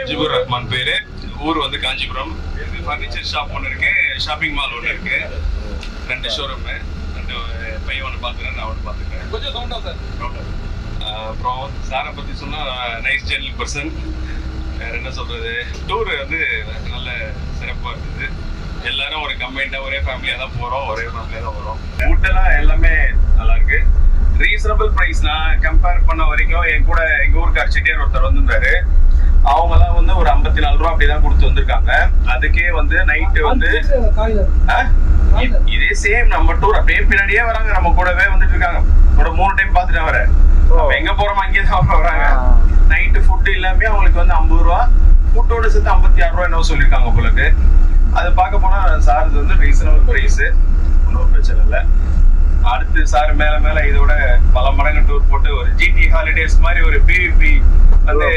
ஜிபுர் ரஹ்மான் பேரு. ஊர் வந்து காஞ்சிபுரம். ஃபர்னிச்சர் ஷாப் ஒன்று இருக்கு, ஷாப்பிங் மால் ஒன்று இருக்கு, 2 ஷோரூம். 2 பையன் ஒன்று பார்த்துக்கிறேன், நான் ஒன்று பார்த்துக்கிறேன். கொஞ்சம் சவுண்டா சார். அப்புறம் சாரை பற்றி சொன்னால் நைஸ் ஜென்டில் பர்சன். வேறு என்ன சொல்கிறது, டூர் வந்து நல்ல சிறப்பாக இருந்தது. எல்லாரும் ஒரு கம்பைண்டாக ஒரே ஃபேமிலியாக தான் போகிறோம், ஒரே ஃபேமிலியாக தான் வரோம். ஃபுட்டெல்லாம் எல்லாமே நல்லா இருக்கு. Reasonable price. நான் கம்பேர் பண்ண வரைக்கும் என் கூட எங்கள் ஊருக்கார் செட்டியார் ஒருத்தர் வந்திருந்தாரு. அவங்கலாம் வந்து ஒரு 54 ரூபா அப்படிதான் கொடுத்து வந்திருக்காங்க. அதுக்கே வந்து நைட்டு வந்து இதே சேம் நம்ம டூர் அப்படியே பின்னாடியே வராங்க, நம்ம கூடவே வந்துட்டு இருக்காங்க. ஒரு 3 டைம் பார்த்துட்டு வர எங்க போறோமோ அங்கேயே தான் வராங்க. நைட்டு ஃபுட் எல்லாமே அவங்களுக்கு வந்து 50 ரூபா, ஃபுட்டோட சேர்த்து 56 ரூபா என்னவோ சொல்லியிருக்காங்க உங்களுக்கு. அதை பார்க்க போனா சார் இது வந்து ரீசனபிள் பிரைஸ், ஒன்றும் பிரச்சனை இல்லை. அடுத்து சார் மேல மேல இதோட பல மடங்கு டூர் போட்டு ஒரு ஜிடி ஹாலிடேஸ் மாதிரி ஒரு பிவிபி வந்து